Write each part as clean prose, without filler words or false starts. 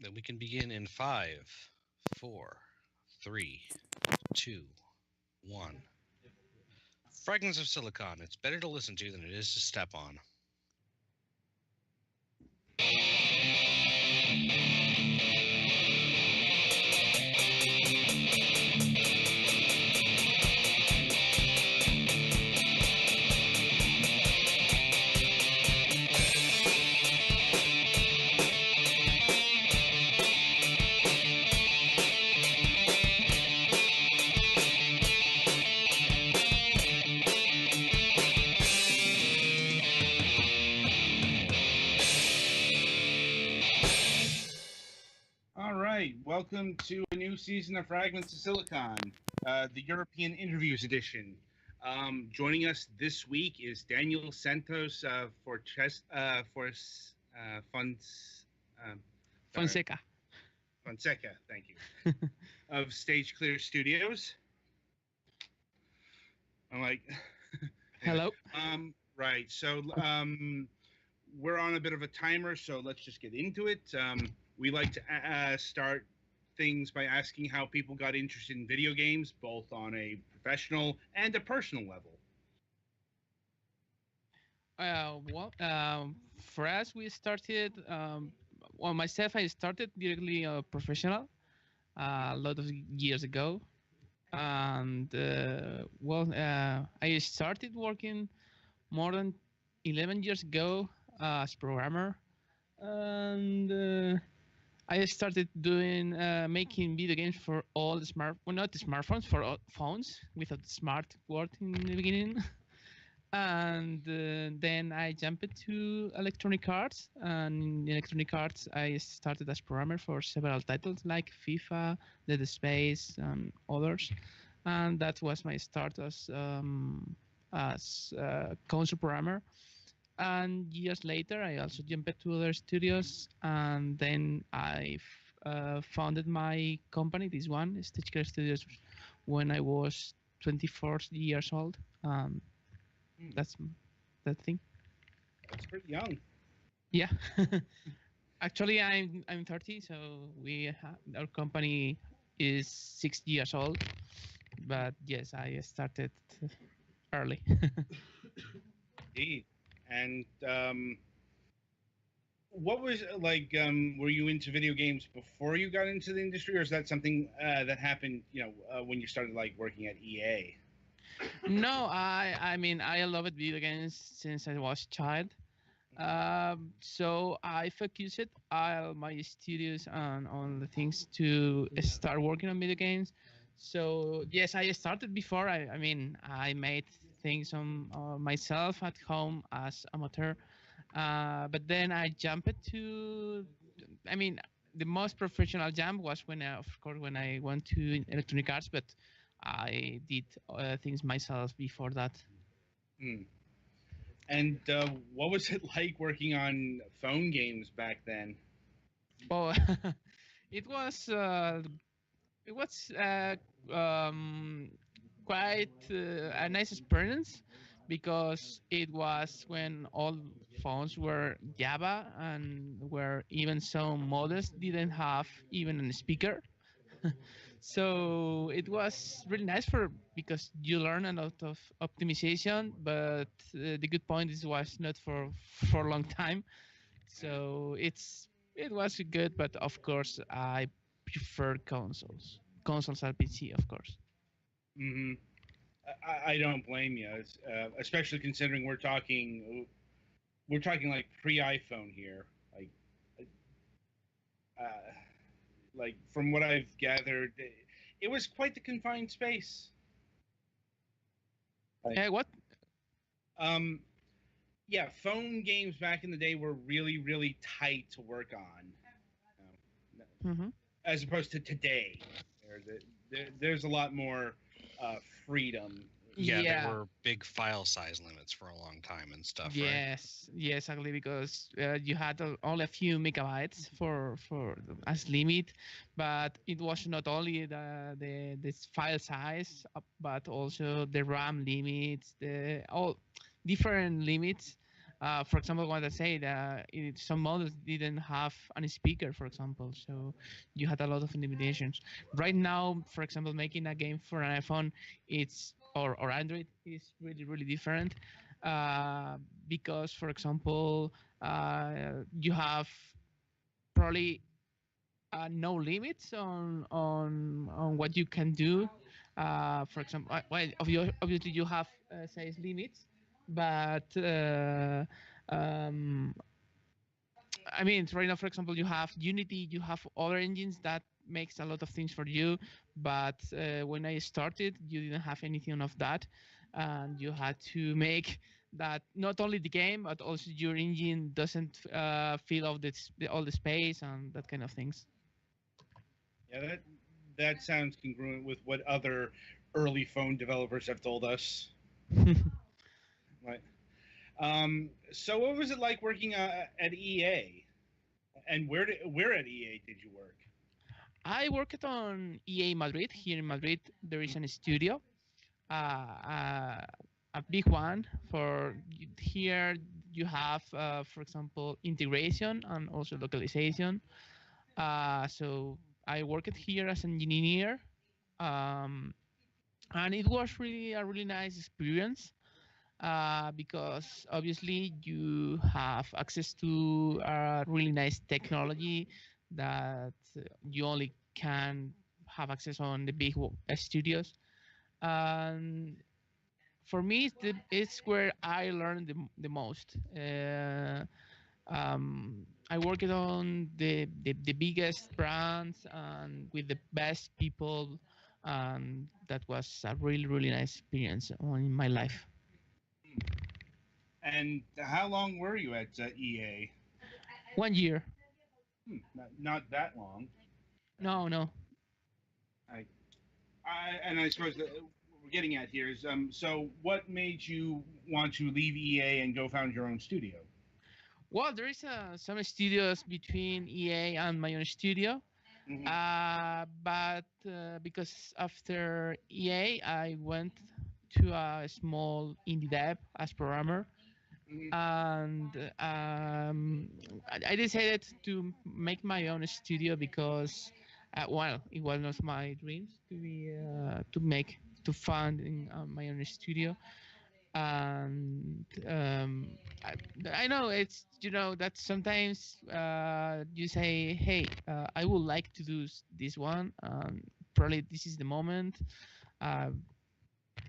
Then we can begin in 5, 4, 3, 2, 1. Fragments of Silicon. It's better to listen to than it is to step on. All right, welcome to a new season of Fragments of Silicon, the European Interviews Edition. Joining us this week is Daniel Santos Fonseca. Fonseca, thank you, of Stage Clear Studios. I'm like, Hello. Right, so we're on a bit of a timer, so let's just get into it. We like to start things by asking how people got interested in video games, both on a professional and a personal level. For us, we started. Myself, I started directly professional a lot of years ago, and I started working more than 11 years ago as programmer, and I started doing making video games for all the not the smartphones, for all phones without the smart word in the beginning. And then I jumped to Electronic Arts, and in Electronic Arts I started as programmer for several titles like FIFA, Dead Space, and others. And that was my start as console programmer. And years later, I also jumped to other studios, and then I founded my company, this one, Stitch Care Studios, when I was 24 years old. That's that thing. That's pretty young. Yeah. Actually, I'm 30, so our company is 6 years old. But yes, I started early. Indeed. And what was like? Were you into video games before you got into the industry, or is that something that happened? When you started like working at EA? No, I mean I loved video games since I was a child. So I focused all my studios on the things to start working on video games. So yes, I started before. I mean I made things on myself at home as amateur, but then I jumped to. I mean the most professional jump was of course, when I went to Electronic Arts, but I did things myself before that. Hmm. And what was it like working on phone games back then? Oh, it was it was quite a nice experience because it was when all phones were Java and where even some models didn't have even a speaker. So it was really nice because you learn a lot of optimization, but the good point is it was not for a long time. So it was good, but of course I prefer consoles. Consoles are PC, of course. Hmm. I don't blame you, especially considering we're talking like pre-iPhone here. Uh, like from what I've gathered, it was quite the confined space. What? Um, yeah, phone games back in the day were really, really tight to work on, Mm-hmm. as opposed to today. There's a lot more freedom. Yeah, Yeah. there were big file size limits for a long time and stuff, right? Yes, yes, exactly. Because you had only a few megabytes for as limit, but it was not only the this file size, but also the RAM limits, the all different limits For example, what I said, some models didn't have any speaker, for example, so you had a lot of limitations. Right now, for example, making a game for an iPhone, or Android is really really different, uh, because, for example, you have probably no limits on what you can do. For example, well, obviously you have size limits, but um, I mean, right now, for example, you have Unity, you have other engines that makes a lot of things for you. But when I started, you didn't have anything of that, and you had to make that not only the game, but also your engine doesn't fill all the space and that kind of things. Yeah, that sounds congruent with what other early phone developers have told us. Right. So what was it like working at EA? And where at EA did you work? I worked on EA Madrid. Here in Madrid, there is a studio, a big one. Here, you have, for example, integration and also localization. So I worked here as an engineer, um, and it was really a really nice experience, because obviously you have access to really nice technology that you only can have access on the big studios. And for me, it's where I learned the most. I worked on the biggest brands and with the best people, and that was a really, really nice experience in my life. And how long were you at EA? 1 year. Not that long. No, no. I, and I suppose that what we're getting at here is so what made you want to leave EA and go found your own studio? Well, there is some studios between EA and my own studio, Hmm. but because after EA, I went to a small indie dev as programmer, Hmm. and I decided to make my own studio because, well, it was not my dreams to fund in my own studio. And I know it's, that sometimes you say, hey, I would like to do this one, probably this is the moment. uh,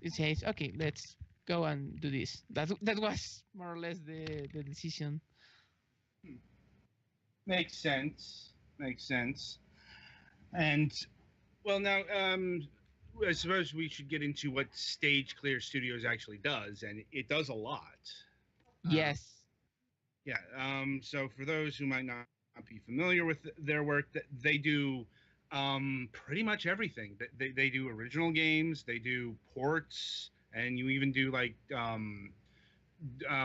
it says, okay, let's go and do this. That was more or less the decision. Makes sense. Makes sense. And well, now I suppose we should get into what Stage Clear Studios actually does, and it does a lot. Uh, Yes. yeah. So for those who might not be familiar with their work, they do pretty much everything. They do original games, they do ports, and you even do like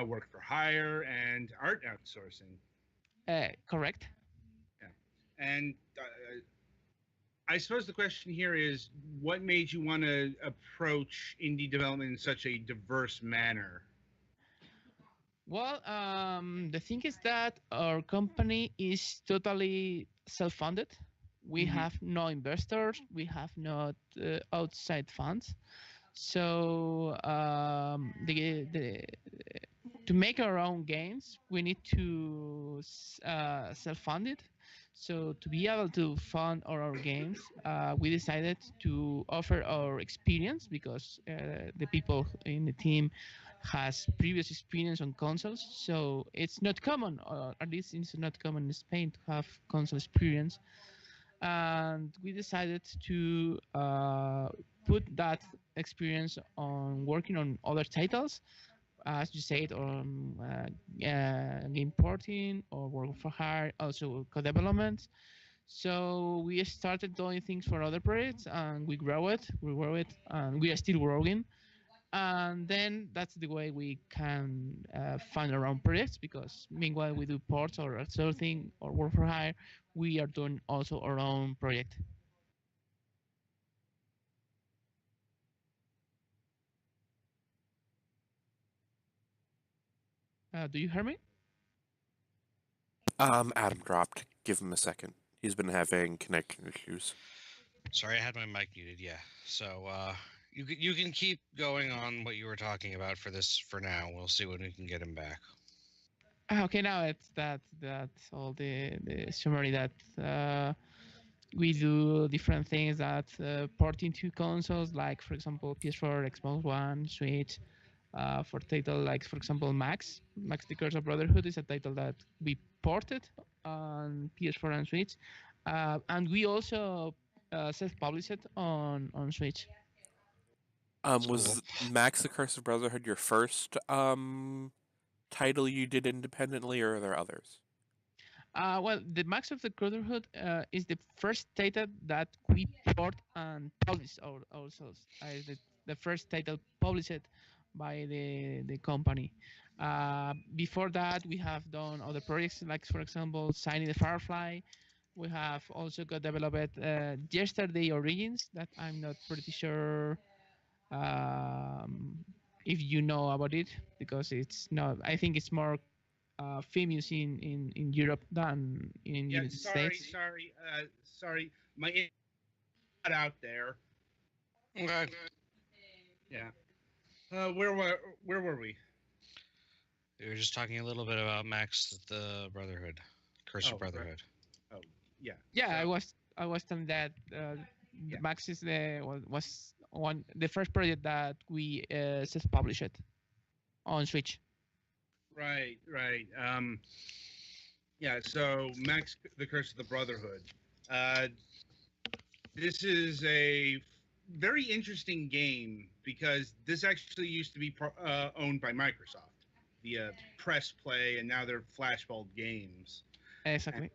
work for hire and art outsourcing. Correct. Yeah. And I suppose the question here is, what made you want to approach indie development in such a diverse manner? Well, the thing is that our company is totally self-funded. We Hmm. have no investors. We have not outside funds. So to make our own games, we need to self-fund it. So to be able to fund our games, we decided to offer our experience because the people in the team has previous experience on consoles. So it's not common, or at least it's not common in Spain to have console experience. And we decided to put that experience on working on other titles, as you said, on game porting or work for hire, also co-development. So we started doing things for other projects, and we grow it, and we are still growing. And then that's the way we can find our own projects, because meanwhile we do ports or outsourcing or work for hire, we are doing also our own project. Do you hear me? Adam dropped. Give him a second. He's been having connection issues. Sorry, I had my mic muted. Yeah. So you can keep going on what you were talking about for this for now. We'll see when we can get him back. Okay, now it's that's all the summary that we do different things that porting to consoles, like for example PS4, Xbox One, Switch. For title like for example Max the Curse of Brotherhood is a title that we ported on PS4 and Switch, and we also self-published it on Switch. That's cool. Was Max the Curse of Brotherhood your first title you did independently, or are there others? Well, the Max of the Brotherhood is the first title that we port and publish ourselves. The first title published by the company. Before that, we have done other projects, like for example, Signing the Firefly. We have also got developed Yesterday Origins that I'm not pretty sure um, if you know about it, because it's not. I think it's more famous in Europe than in Yeah, United States. sorry. My internet got out there. Okay. Yeah. Where were we? We were just talking a little bit about Max the Brotherhood, Curse Oh, of right. Brotherhood. Oh, yeah. Yeah, So, I was telling that Yeah. Max is was one the first project that we self-published on Switch. right. Yeah. So Max, the Curse of the Brotherhood. Uh, this is a very interesting game because this actually used to be owned by Microsoft, the Press Play, and now they're Flashbulb Games. Exactly.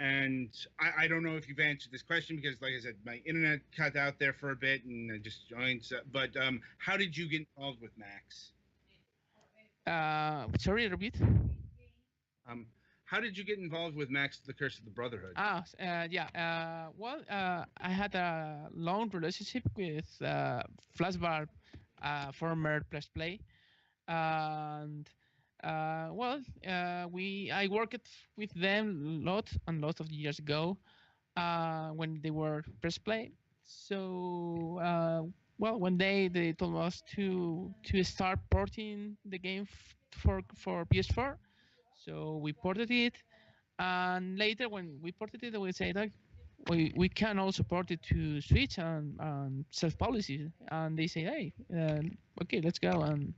And I don't know if you've answered this question because, like I said, my internet cut out there for a bit and I just joined. But how did you get involved with Max? Sorry, repeat. Um, how did you get involved with Max, the Curse of the Brotherhood? Yeah. Well, I had a long relationship with Flashbar, former Press Play, and I worked with them lot and lot of years ago when they were Press Play. So one day they told us to start porting the game for PS4. So we ported it, and later when we ported it, we said like we can also port it to Switch and self-publish it. And they say, hey, okay, let's go. And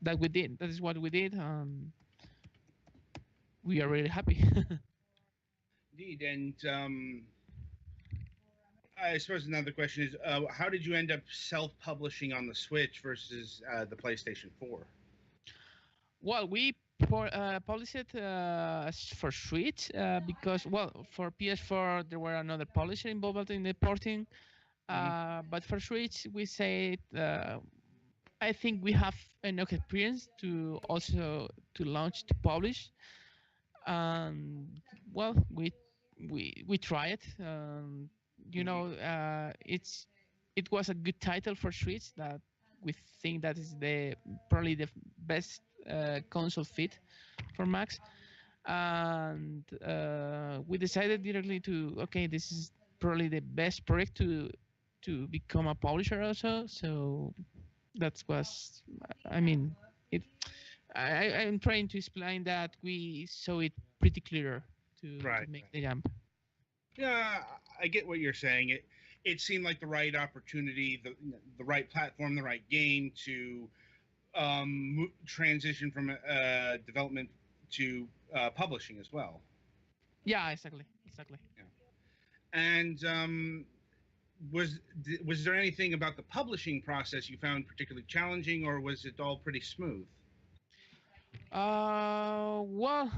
that we did. That is what we did. We are really happy. Indeed, and I suppose another question is, how did you end up self-publishing on the Switch versus the PlayStation 4? Well, we published it for Switch because, well, for PS4 there were another publisher involved in the porting, but for Switch we say I think we have enough experience to also to launch to publish, and well, we try it. You know, it was a good title for Switch that we think that is the probably the best console fit for Max, and we decided directly to okay, this is probably the best project to become a publisher also. So that was, I mean, it. I'm trying to explain that we saw it pretty clear to make the jump. Yeah, I get what you're saying. It seemed like the right opportunity, the right platform, the right game to transition from development to publishing as well. Yeah, exactly. Yeah. And was there anything about the publishing process you found particularly challenging, or was it all pretty smooth? Well,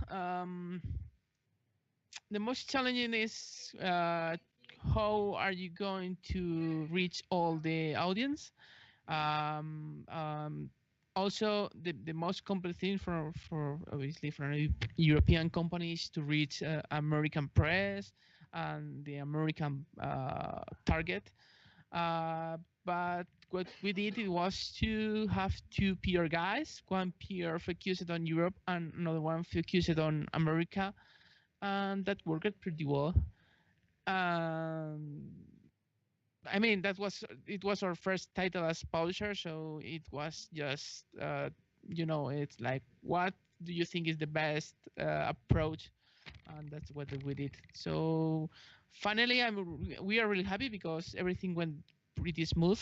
the most challenging is how are you going to reach all the audience? Um, um, Also, the most complex thing for obviously for a European companies to reach American press and the American target. But what we did it was to have two PR guys, one PR focused on Europe and another one focused on America, and that worked pretty well. Um, I mean, it was our first title as publisher, so it was just it's like, what do you think is the best approach, and that's what we did. So finally, we are really happy because everything went pretty smooth.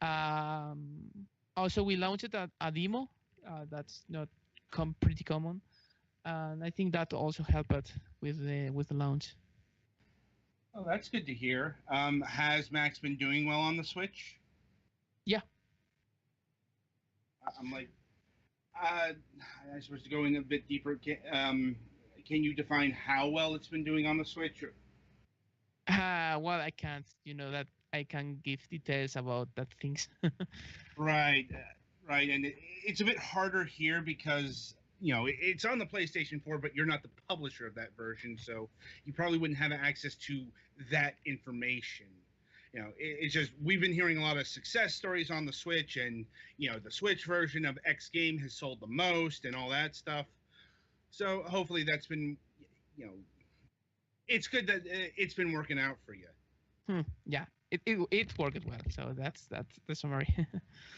Um, Also, we launched a demo. That's not pretty common, and I think that also helped with the launch. Oh, that's good to hear. Has Max been doing well on the Switch? Yeah. I'm like, I'm supposed to go in a bit deeper. Can you define how well it's been doing on the Switch? Well, I can't. You know that I can give details about that things. Right, right, and it's a bit harder here because it's on the PlayStation 4, but you're not the publisher of that version, so you probably wouldn't have access to that information. It's just we've been hearing a lot of success stories on the Switch, and the Switch version of X game has sold the most, and all that stuff. So hopefully that's been, you know, it's good that it's been working out for you. Yeah, it worked well. So that's the summary.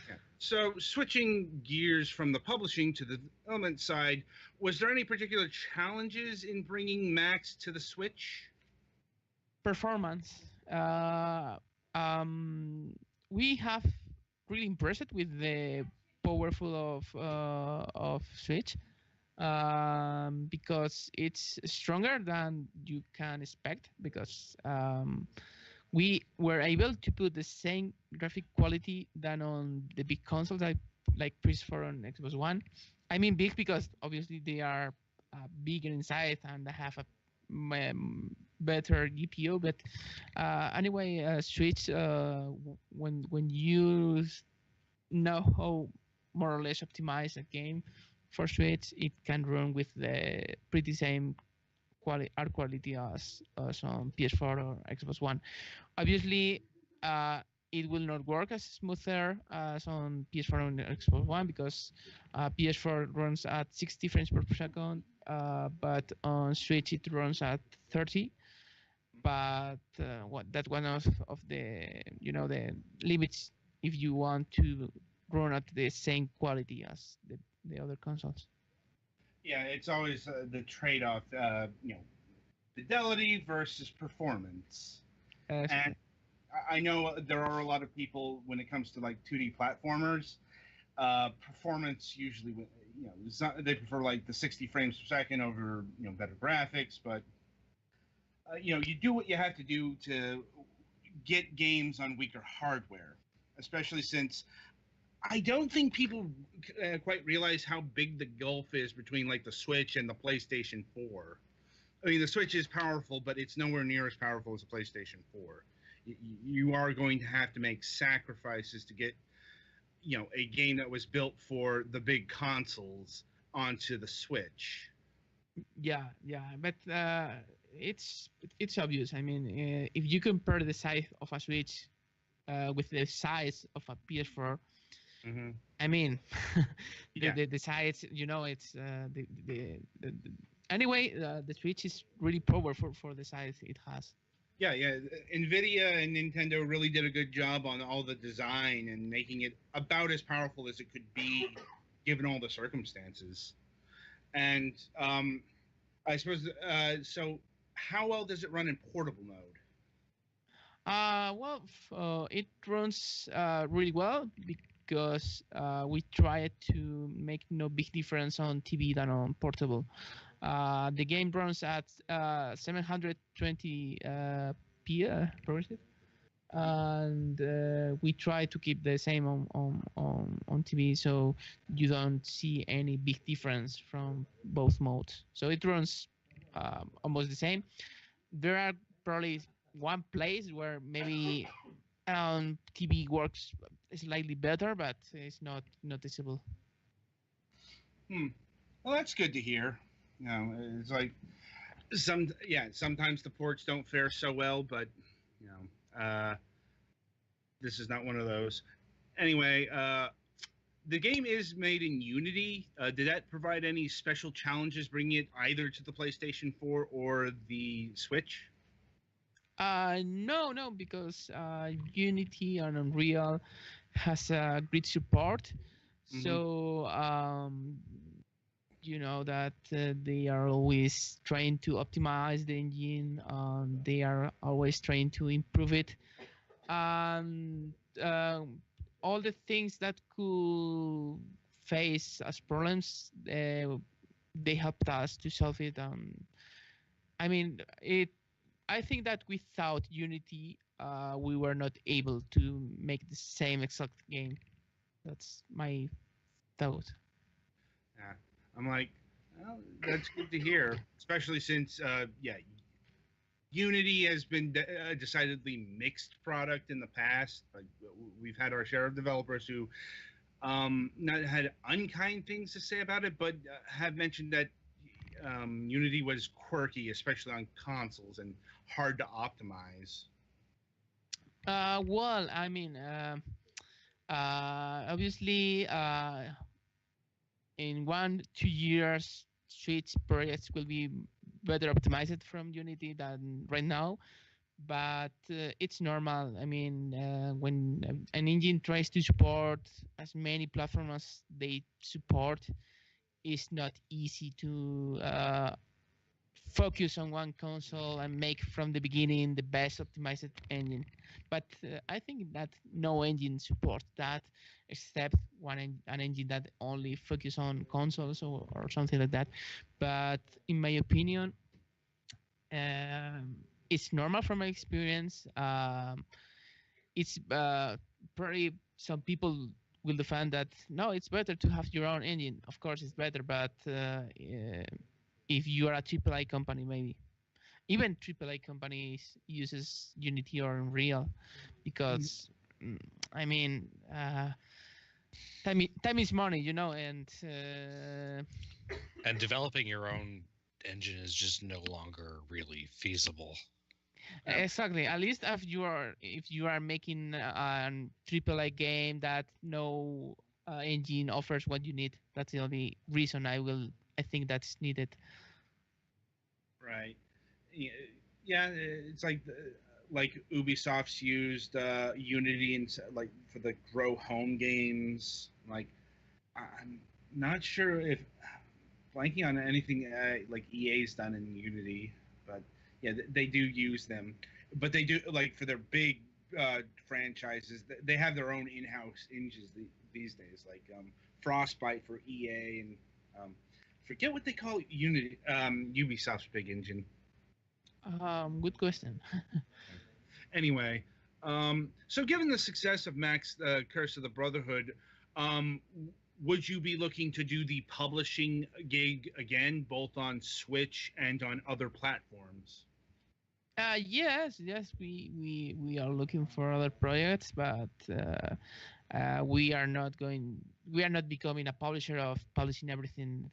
Yeah. So switching gears from the publishing to the development side, was there any particular challenges in bringing Max to the Switch? Performance. We have really impressed with the powerful of Switch, because it's stronger than you can expect, because we were able to put the same graphic quality than on the big consoles like PS4 and Xbox One. I mean big because obviously they are bigger in size and they have a better GPU. But anyway, Switch, when you know how more or less optimize a game for Switch, it can run with the pretty same art quality as on PS4 or Xbox One. Obviously, it will not work as smoother as on PS4 and Xbox One because PS4 runs at 60 frames per second, but on Switch it runs at 30. But that's one of the the limits if you want to run at the same quality as the other consoles. Yeah, it's always the trade-off, fidelity versus performance. And I know there are a lot of people when it comes to like 2D platformers, performance usually, they prefer like the 60 frames per second over, better graphics. But you do what you have to do to get games on weaker hardware, especially since I don't think people quite realize how big the gulf is between like the Switch and the PlayStation 4. I mean, the Switch is powerful, but it's nowhere near as powerful as the PlayStation 4. You are going to have to make sacrifices to get, a game that was built for the big consoles onto the Switch. Yeah, but it's obvious. I mean, if you compare the size of a Switch with the size of a PS4, Mm-hmm. I mean, Yeah. the size, it's anyway, the Switch is really powerful for the size it has. Yeah. NVIDIA and Nintendo really did a good job on all the design and making it about as powerful as it could be, given all the circumstances. And I suppose, so how well does it run in portable mode? Well, it runs really well because we tried to make no big difference on TV than on portable. The game runs at 720 p progressive, and we try to keep the same on TV, so you don't see any big difference from both modes. So it runs almost the same. There are probably one place where maybe TV works slightly better, but it's not noticeable. Well, that's good to hear. It's like sometimes the ports don't fare so well, but this is not one of those. Anyway, the game is made in Unity. Did that provide any special challenges bringing it either to the PlayStation 4 or the Switch? No, because Unity and Unreal has a great support. Mhm. So you know that they are always trying to optimize the engine. They are always trying to improve it, and all the things that could face as problems, they helped us to solve it. I mean, it. I think that without Unity, we were not able to make the same exact game. That's my thought. Yeah. I'm like, well, that's good to hear, especially since, yeah, Unity has been a decidedly mixed product in the past. Like we've had our share of developers who not had unkind things to say about it, but have mentioned that Unity was quirky, especially on consoles, and hard to optimize. Well, I mean, obviously, in 1-2 years, Switch projects will be better optimized from Unity than right now. But it's normal. I mean, when an engine tries to support as many platforms as they support, it's not easy to focus on one console and make from the beginning the best optimized engine. But I think that no engine supports that except an engine that only focus on consoles or something like that. But in my opinion, it's normal from my experience. It's probably some people will defend that no, it's better to have your own engine. Of course, it's better, but if you are a AAA company, maybe even AAA companies uses Unity or Unreal because I mean time is money, you know, and developing your own engine is just no longer really feasible. exactly. At least if you are making a AAA game that no engine offers what you need, that's the only reason I think that's needed. Right. Yeah, it's like Ubisoft's used Unity and like for the Grow Home games. Like I'm not sure if blanking on anything like EA's done in Unity, but yeah, they do use them. But they do like for their big franchises, they have their own in-house engines these days, like Frostbite for EA and forget what they call Unity, Ubisoft's big engine. Good question. Anyway, so given the success of Max Curse of the Brotherhood, would you be looking to do the publishing gig again, both on Switch and on other platforms? Yes, we are looking for other projects, but we are not becoming a publisher of publishing everything.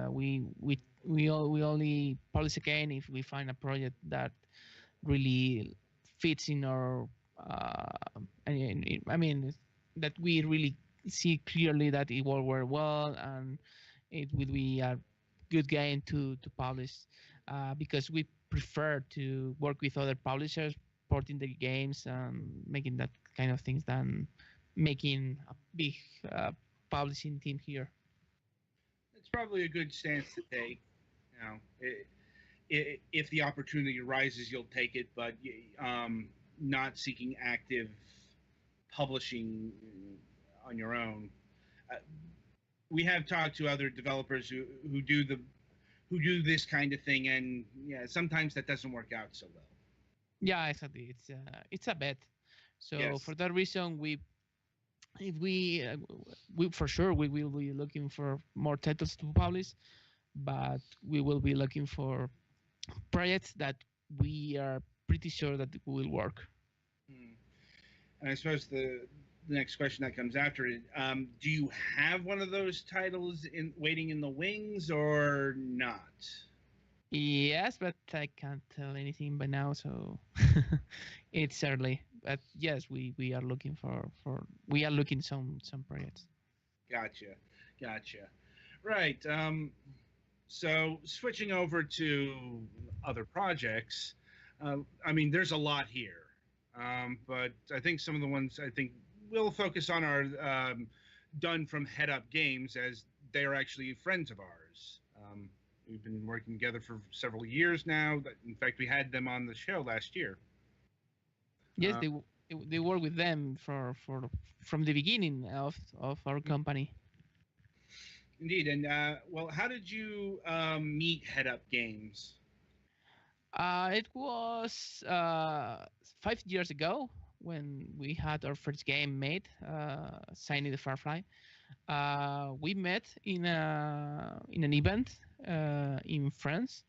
We only publish again if we find a project that really fits in our. I mean that we really see clearly that it will work well and it will be a good game to publish because we prefer to work with other publishers porting the games and making that kind of things than making a big publishing team here. It's probably a good stance to take. You know, if the opportunity arises, you'll take it, but not seeking active publishing on your own. Uh, we have talked to other developers who do this kind of thing, and yeah, sometimes that doesn't work out so well. Yeah, exactly. It's a bet. So Yes. for that reason, if we for sure we will be looking for more titles to publish, but we will be looking for projects that we are pretty sure that will work. And I suppose the next question that comes after it, do you have one of those titles waiting in the wings or not? Yes, but I can't tell anything by now, so it's early. But yes, we are looking we are looking some projects. Gotcha. Right. So switching over to other projects, I mean, there's a lot here, but I think some of the ones I think we'll focus on are done from Head Up Games, as they are actually friends of ours. We've been working together for several years now. In fact, we had them on the show last year. Yes, they work with them for from the beginning of our company. Indeed. And well, how did you meet Head Up Games? It was 5 years ago when we had our first game made, Signing the Firefly. We met in an event in France.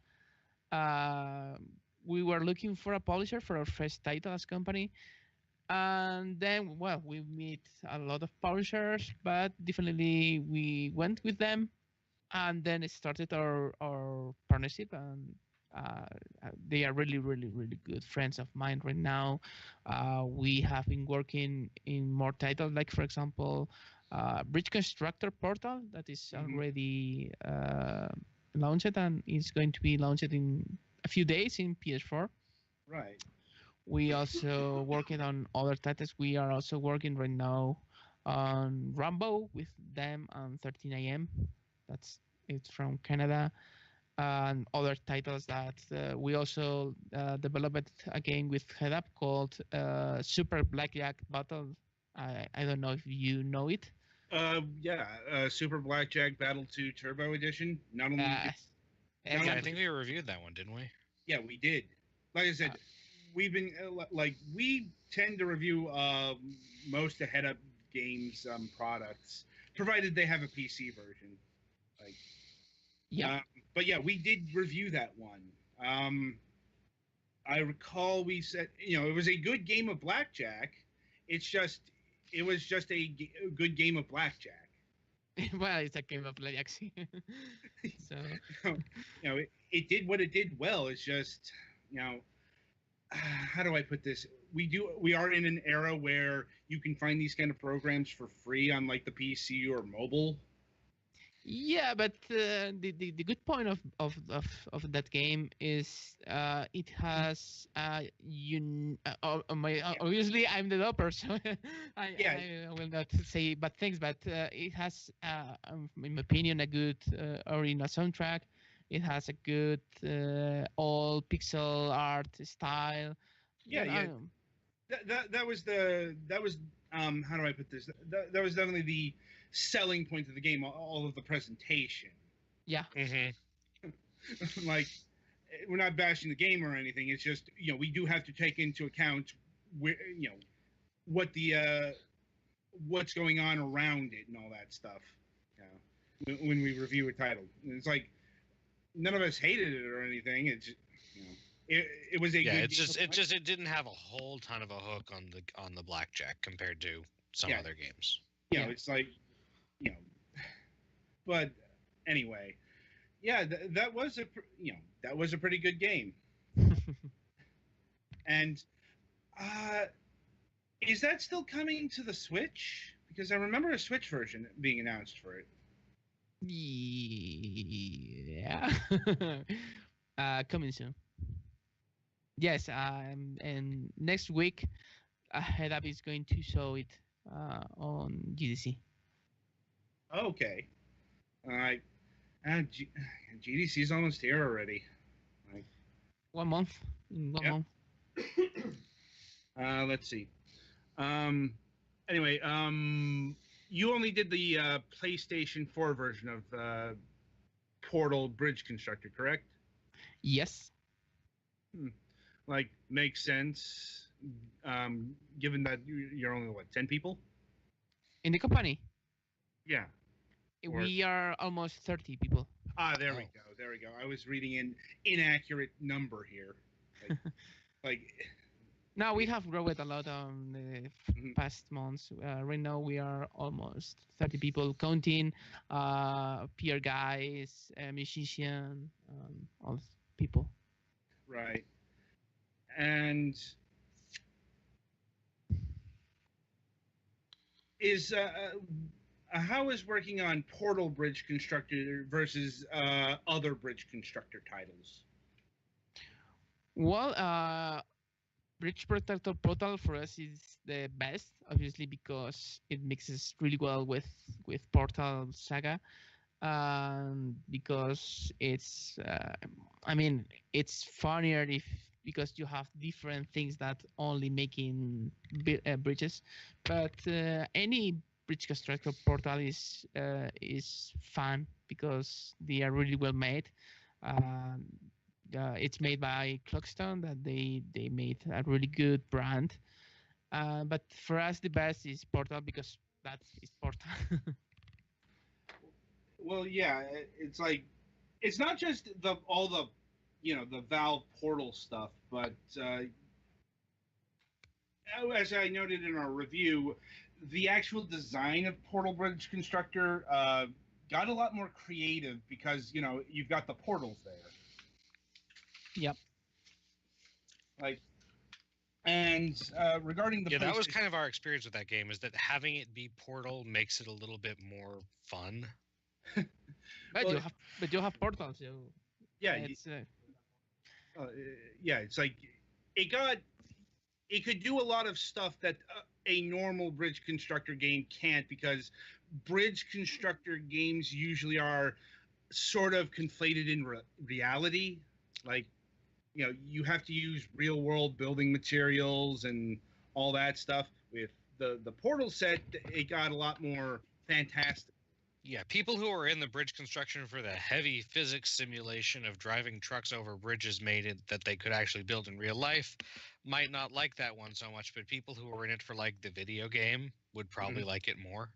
We were looking for a publisher for our first title as company, and then we meet a lot of publishers, but definitely we went with them, and then it started our partnership, and they are really good friends of mine right now. We have been working in more titles, like for example, Bridge Constructor Portal, that is already launched and is going to be launched in a few days in PS4. Right. We also working on other titles. We are also working right now on Rambo with them on 13 AM. It's from Canada. And other titles that we also developed a game with Head Up called Super Blackjack Battle. I don't know if you know it. Yeah, Super Blackjack Battle 2 Turbo Edition. Not only I think we reviewed that one, didn't we? Yeah, we did. Like I said, we've been we tend to review most of Head Up Games products, provided they have a PC version. Like, yeah. But yeah, we did review that one. I recall we said, it was a good game of blackjack. It was just a good game of blackjack. Well, it's a game of blackjack. So, it did what it did well. It's just, how do I put this? We are in an era where you can find these kind of programs for free on like the PC or mobile. Yeah, but the good point of that game is it has obviously I'm the developer, so I will not say bad things, but it has in my opinion a good original soundtrack. It has a good all pixel art style. Yeah. That was how do I put this? That was definitely the selling point of the game, all of the presentation. Yeah. Like, we're not bashing the game or anything. It's just, we do have to take into account what the what's going on around it and all that stuff. When we review a title, it's like none of us hated it or anything. It's it was a good game. It didn't have a whole ton of a hook on the blackjack compared to some other games. It's like, but anyway, that was a pretty good game. And is that still coming to the Switch? Because I remember a Switch version being announced for it. Yeah. Coming soon. Yes, and next week, Head Up is going to show it on GDC. Okay. GDC is almost here already. 1 month. In 1 month. Let's see. Anyway, you only did the PlayStation 4 version of Portal Bridge Constructor, correct? Yes. Makes sense, given that you're only 10 people in the company. Yeah, we are almost 30 people. There we go. I was reading an inaccurate number here. No, we have grown a lot on the past months. Right now we are almost 30 people, counting PR guys, musician, all people. Right. And is how is working on Portal Bridge Constructor versus other Bridge Constructor titles? Well, Bridge Protector Portal for us is the best, obviously, because it mixes really well with Portal Saga, because I mean, it's funnier if because you have different things that only making bridges, but any bridge constructor portal is fun because they are really well made. Um, it's made by Clockstone, that they made a really good brand. But for us, the best is Portal because that is Portal. Well, yeah, it's like it's not just the all the the Valve Portal stuff, but as I noted in our review, the actual design of Portal Bridge Constructor got a lot more creative because you've got the portals there. Yep. Like, and regarding the Yeah, that was PlayStation- kind of our experience with that game, is that having it be Portal makes it a little bit more fun. But Well, you have Portal, so yeah, it's yeah, it's like it could do a lot of stuff that a normal bridge constructor game can't, because bridge constructor games usually are sort of conflated in reality. Like, you have to use real world building materials and all that stuff. With the Portal set, it got a lot more fantastic. Yeah, people who are in the bridge construction for the heavy physics simulation of driving trucks over bridges made it that they could actually build in real life might not like that one so much, but people who are in it for like the video game would probably like it more.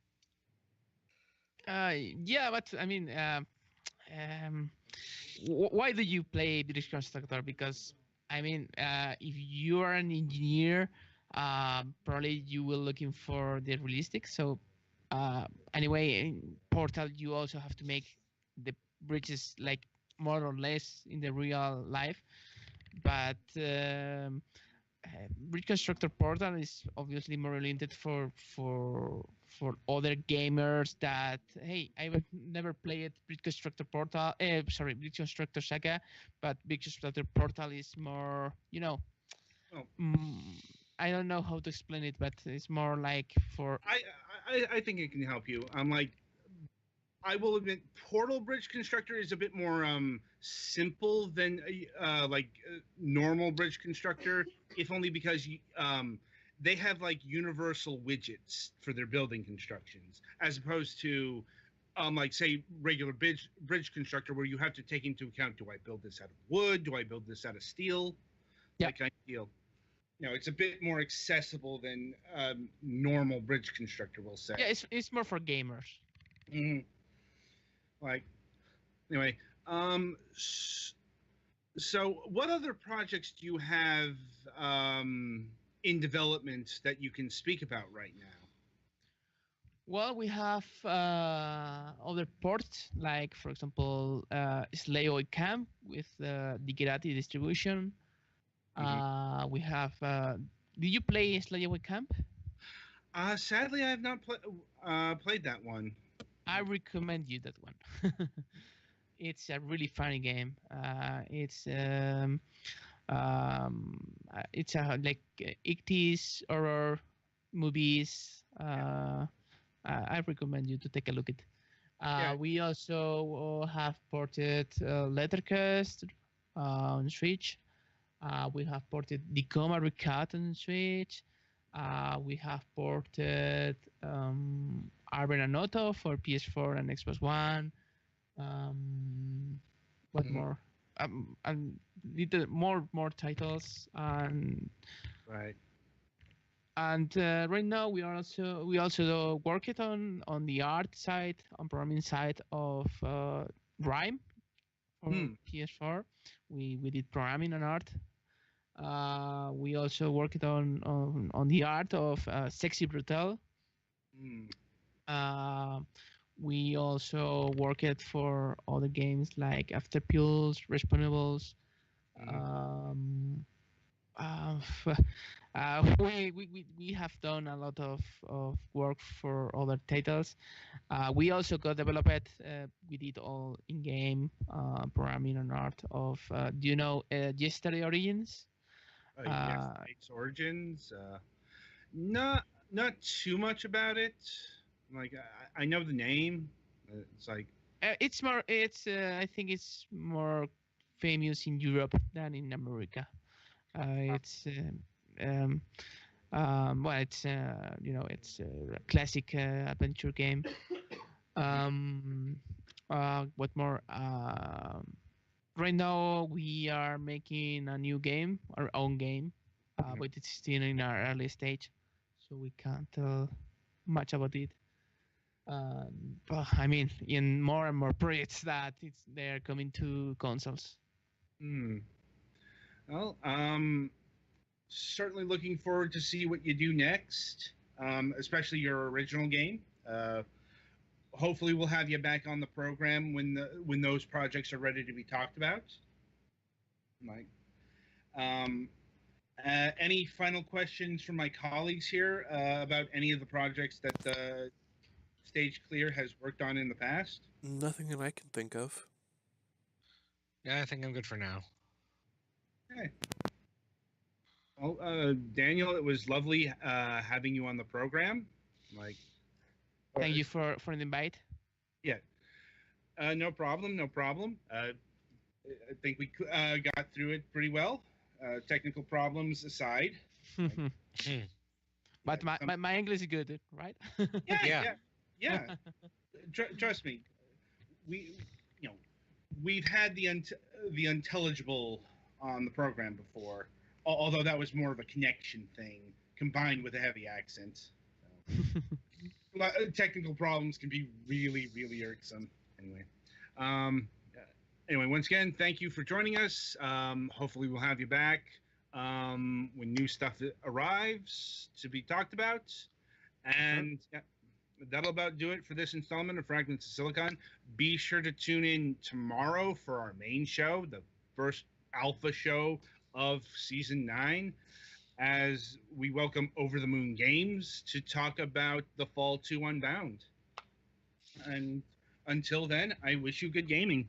yeah, but I mean, um, why do you play British Constructor? Because I mean, if you are an engineer, probably you will looking for the realistic. So anyway, in Portal, you also have to make the bridges like more or less in the real life. But Bridge Constructor Portal is obviously more oriented for other gamers that, hey, I would never played Bridge Constructor Portal. Sorry, Bridge Constructor Saga, but Bridge Constructor Portal is more, Oh. I don't know how to explain it, but it's more like for. I think it can help you. I'm like, I will admit, Portal Bridge Constructor is a bit more simple than normal Bridge Constructor, if only because they have like universal widgets for their building constructions, as opposed to like say regular bridge constructor, where you have to take into account: do I build this out of wood? Do I build this out of steel? Yeah. That kind of deal. It's a bit more accessible than normal bridge constructor, we'll say. Yeah, it's more for gamers. Mm-hmm. Like, anyway, so what other projects do you have in development that you can speak about right now? Well, we have other ports, like for example, Slay Camp with Digerati distribution. We have. Did you play Slay Camp? Sadly, I have not played that one. I recommend you that one. It's a really funny game. It's a like 80s horror movies. I recommend you to take a look at. Yeah. We also have ported Lettercast on Switch. We have ported Dicoma Recut on Switch. We have ported Arben and Otto for PS4 and Xbox One. What more? And little more titles, and Right. And right now we also working on the art side, on programming side of Rhyme for PS4. We did programming and art. We also worked on the art of Sexy Brutal. We also worked for other games like After Pills, Respawnables. We have done a lot of work for other titles. We also got developed. We did all in-game programming and art of. Do you know Yesterday Origins? Yes, its origins. Not too much about it. Like I know the name. It's like It's more. It's. I think it's more famous in Europe than in America. It's. Well, it's it's a classic adventure game. What more? Right now we are making a new game, our own game, but it's still in our early stage, so we can't tell much about it. But I mean, in more and more projects that they are coming to consoles. hmm. Well, certainly looking forward to see what you do next, especially your original game. Hopefully, we'll have you back on the program when those projects are ready to be talked about. Like, um, any final questions from my colleagues here about any of the projects that Stage Clear has worked on in the past? Nothing that I can think of. Yeah, I think I'm good for now. Okay. Well, Daniel, it was lovely having you on the program. Like, Thank you for the invite. Yeah. No problem. No problem. I think we got through it pretty well. Technical problems aside. But my English is good, right? Yeah. Trust me, we we've had the unintelligible on the program before, although that was more of a connection thing combined with a heavy accent. Technical problems can be really, really irksome. Anyway, once again, thank you for joining us. Hopefully, we'll have you back when new stuff arrives to be talked about. And yeah, that'll about do it for this installment of Fragments of Silicon. Be sure to tune in tomorrow for our main show, the first alpha show of Season 9, as we welcome Over the Moon Games to talk about the Fall 2 Unbound. And until then, I wish you good gaming.